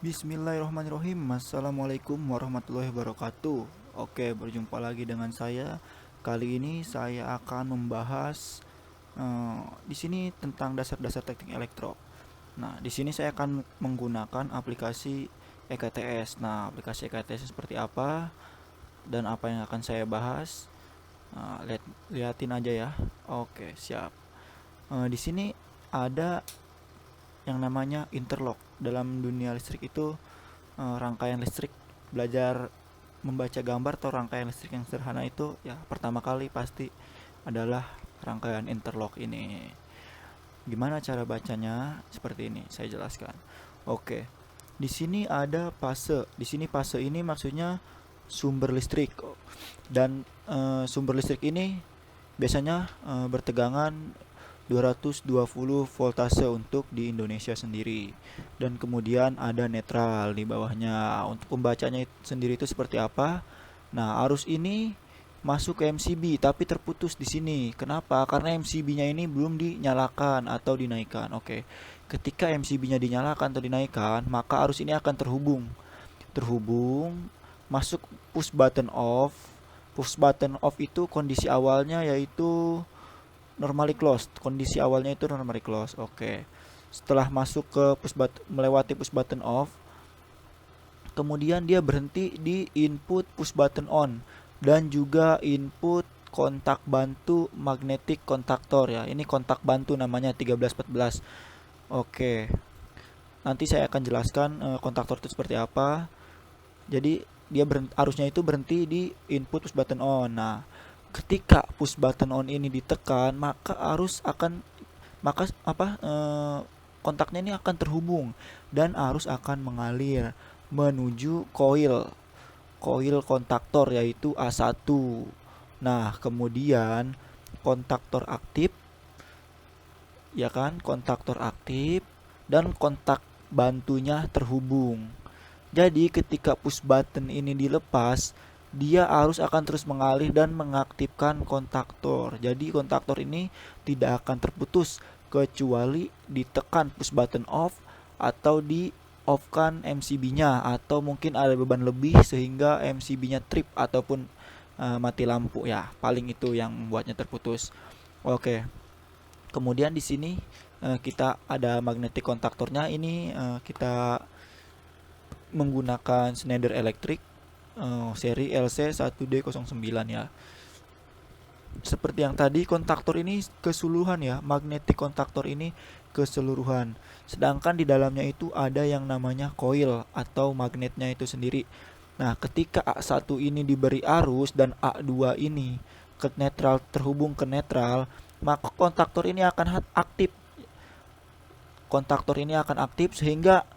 Bismillahirrahmanirrahim. Assalamualaikum warahmatullahi wabarakatuh. Oke, berjumpa lagi dengan saya. Kali ini saya akan membahas di sini tentang dasar-dasar teknik elektro. Nah, di sini saya akan menggunakan aplikasi EKTS. Nah, aplikasi EKTS seperti apa dan apa yang akan saya bahas? Lihatin aja ya. Oke, siap. Di sini ada yang namanya interlock. Dalam dunia listrik itu rangkaian listrik, belajar membaca gambar atau rangkaian listrik yang sederhana itu ya pertama kali pasti adalah rangkaian interlock ini. Gimana cara bacanya? Seperti ini, saya jelaskan. Oke. Di sini ada fase. Di sini fase ini maksudnya sumber listrik. Dan sumber listrik ini biasanya bertegangan 220 voltase untuk di Indonesia sendiri. Dan kemudian ada netral di bawahnya. Untuk pembacanya sendiri itu seperti apa? Nah, arus ini masuk ke MCB tapi terputus di sini. Kenapa? Karena MCB-nya ini belum dinyalakan atau dinaikkan. Oke. Ketika MCB-nya dinyalakan atau dinaikkan, maka arus ini akan terhubung masuk push button off. Push button off itu kondisi awalnya yaitu normally closed. Kondisi awalnya itu normally closed. Oke. Setelah masuk ke melewati push button off, kemudian dia berhenti di input push button on dan juga input kontak bantu magnetic kontaktor ya. Ini kontak bantu namanya 1314. Oke. Nanti saya akan jelaskan kontaktor itu seperti apa. Jadi dia arusnya itu berhenti di input push button on. Nah, ketika push button on ini ditekan, maka kontaknya ini akan terhubung dan arus akan mengalir menuju koil kontaktor yaitu A1. Nah, kemudian kontaktor aktif ya kan, kontaktor aktif dan kontak bantunya terhubung. Jadi ketika push button ini dilepas, dia arus akan terus mengalir dan mengaktifkan kontaktor. Jadi kontaktor ini tidak akan terputus kecuali ditekan push button off atau di off-kan MCB-nya, atau mungkin ada beban lebih sehingga MCB-nya trip ataupun mati lampu ya. Paling itu yang membuatnya terputus. Oke. Kemudian di sini kita ada magnetic kontaktornya. Ini kita menggunakan Schneider Electric seri LC1D09 ya. Seperti yang tadi, kontaktor ini keseluruhan ya, magnetic kontaktor ini keseluruhan. Sedangkan di dalamnya itu ada yang namanya coil atau magnetnya itu sendiri. Nah, ketika A1 ini diberi arus dan A2 ini ke netral, terhubung ke netral, maka kontaktor ini akan aktif. Kontaktor ini akan aktif sehingga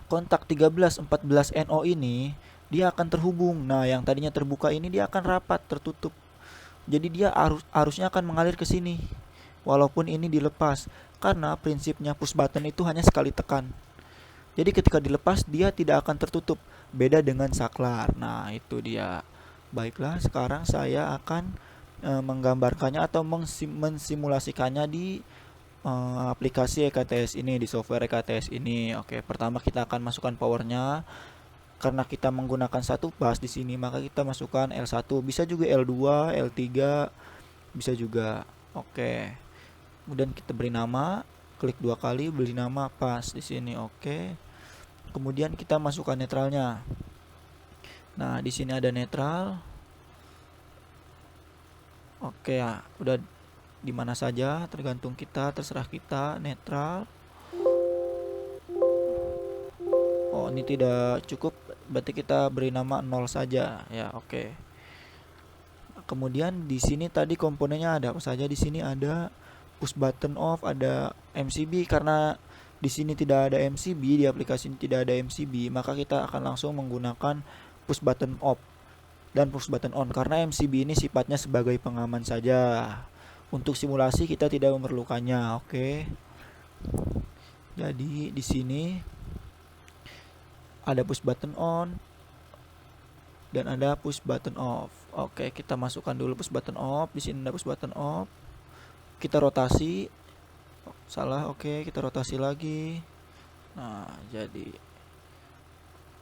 kontak 1314 NO ini dia akan terhubung. Nah, yang tadinya terbuka ini dia akan rapat, tertutup. Jadi dia arusnya akan mengalir ke sini. Walaupun ini dilepas, karena prinsipnya push button itu hanya sekali tekan. Jadi ketika dilepas dia tidak akan tertutup. Beda dengan saklar. Nah, itu dia. Baiklah, sekarang saya akan menggambarkannya atau mensimulasikannya di aplikasi EKTS ini, di software EKTS ini. Oke, pertama kita akan masukkan powernya. Karena kita menggunakan satu bus di sini, maka kita masukkan L1, bisa juga L2, L3, bisa juga. Oke. Kemudian kita beri nama, klik 2 kali, beri nama pas di sini. Oke. Kemudian kita masukkan netralnya. Nah, di sini ada netral. Oke ya, udah di mana saja, tergantung kita, terserah kita, netral. Oh, ini tidak cukup, berarti kita beri nama 0 saja ya. Oke. Kemudian di sini tadi komponennya ada apa saja? Di sini ada push button off, ada MCB. Karena di sini tidak ada MCB, di aplikasi ini tidak ada MCB, maka kita akan langsung menggunakan push button off dan push button on karena MCB ini sifatnya sebagai pengaman saja. Untuk simulasi kita tidak memerlukannya. Oke. Jadi di sini ada push button on dan ada push button off. Oke, kita masukkan dulu push button off. Di sini ada push button off. Kita rotasi. Salah, oke, kita rotasi lagi. Nah, jadi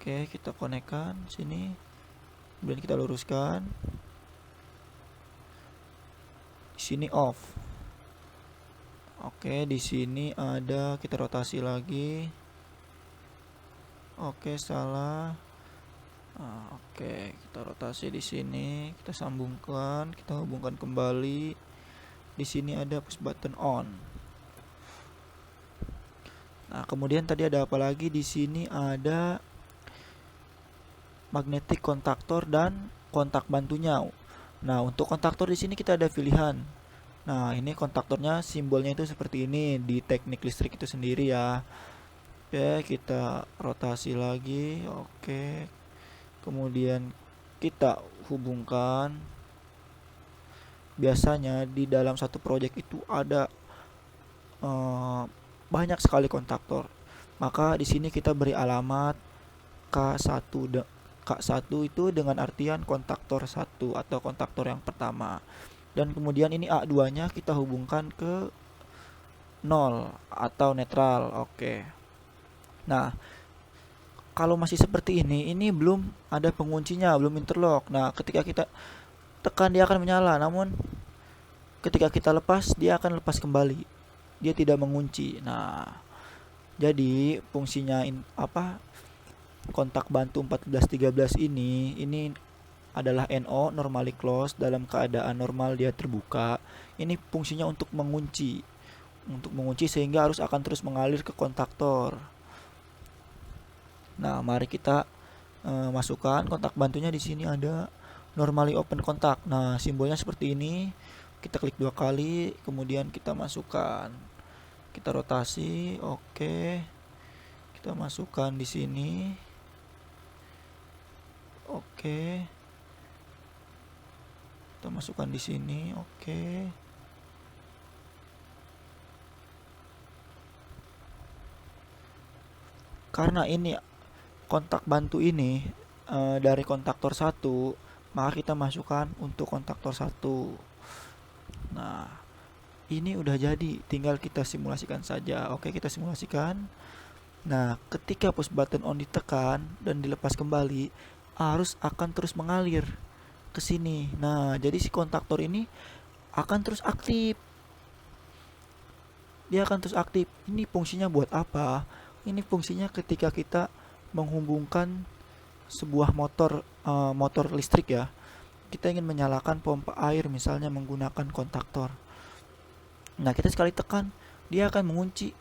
Oke, kita konekkan sini, kemudian kita luruskan. Di sini off. Oke, di sini ada, kita rotasi lagi. Oke, salah. Oke, kita rotasi di sini, kita sambungkan, kita hubungkan kembali. Di sini ada push button on. Nah, kemudian tadi ada apa lagi? Di sini ada magnetic kontaktor dan kontak bantunya. Nah, untuk kontaktor di sini kita ada pilihan. Nah, ini kontaktornya simbolnya itu seperti ini di teknik listrik itu sendiri ya. Oke, kita rotasi lagi. Oke. Kemudian kita hubungkan. Biasanya di dalam satu proyek itu ada banyak sekali kontaktor. Maka di sini kita beri alamat K1 K1 itu dengan artian kontaktor 1 atau kontaktor yang pertama. Dan kemudian ini A2-nya kita hubungkan ke 0 atau netral. Oke. Nah, kalau masih seperti ini belum ada penguncinya, belum interlock. Nah, ketika kita tekan dia akan menyala, namun ketika kita lepas dia akan lepas kembali. Dia tidak mengunci. Nah, jadi fungsinya kontak bantu 1413 ini adalah NO, normally close, dalam keadaan normal dia terbuka. Ini fungsinya untuk mengunci sehingga arus akan terus mengalir ke kontaktor. Nah, mari kita masukkan kontak bantunya. Di sini ada normally open kontak. Nah, simbolnya seperti ini. Kita klik 2 kali, kemudian kita masukkan. Kita rotasi, oke. Kita masukkan di sini. Oke. Kita masukkan di sini, oke. Karena ini kontak bantu ini dari kontaktor 1, maka kita masukkan untuk kontaktor 1. Nah, ini udah jadi, tinggal kita simulasikan saja. Oke, kita simulasikan. Nah, ketika push button on ditekan dan dilepas kembali, arus akan terus mengalir ke sini. Nah, jadi si kontaktor ini akan terus aktif. Dia akan terus aktif. Ini fungsinya buat apa? Ini fungsinya ketika kita menghubungkan sebuah motor listrik ya. Kita ingin menyalakan pompa air misalnya menggunakan kontaktor. Nah, kita sekali tekan, dia akan mengunci.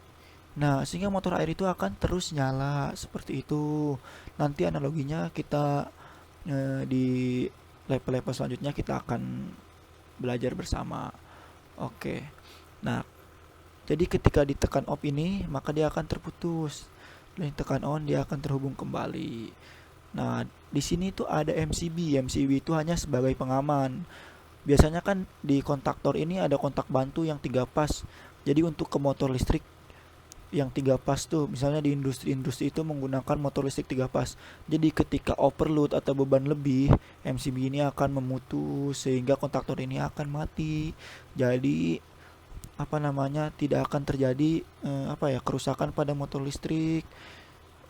Nah, sehingga motor air itu akan terus nyala seperti itu. Nanti analoginya kita di level-level selanjutnya kita akan belajar bersama. Oke. Nah, jadi ketika ditekan off ini, maka dia akan terputus. Dan ditekan on, dia akan terhubung kembali. Nah, di sini tuh ada MCB. MCB itu hanya sebagai pengaman. Biasanya kan di kontaktor ini ada kontak bantu yang 3 pas. Jadi untuk ke motor listrik yang 3 pas tuh, misalnya di industri-industri itu menggunakan motor listrik 3 pas. Jadi ketika overload atau beban lebih, MCB ini akan memutus sehingga kontaktor ini akan mati. Jadi tidak akan terjadi kerusakan pada motor listrik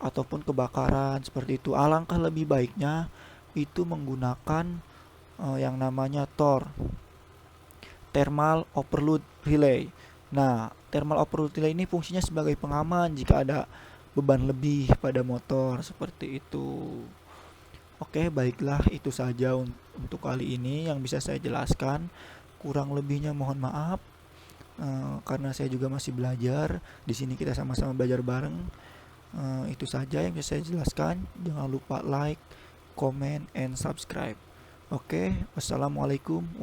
ataupun kebakaran seperti itu. Alangkah lebih baiknya itu menggunakan yang namanya TOR, Thermal Overload Relay. Nah, Thermal Overload Relay ini fungsinya sebagai pengaman jika ada beban lebih pada motor seperti itu. Oke, baiklah, itu saja untuk kali ini yang bisa saya jelaskan. Kurang lebihnya mohon maaf. Karena saya juga masih belajar. Di sini kita sama-sama belajar bareng. Itu saja yang bisa saya jelaskan. Jangan lupa like, comment, and subscribe. Oke, wassalamualaikum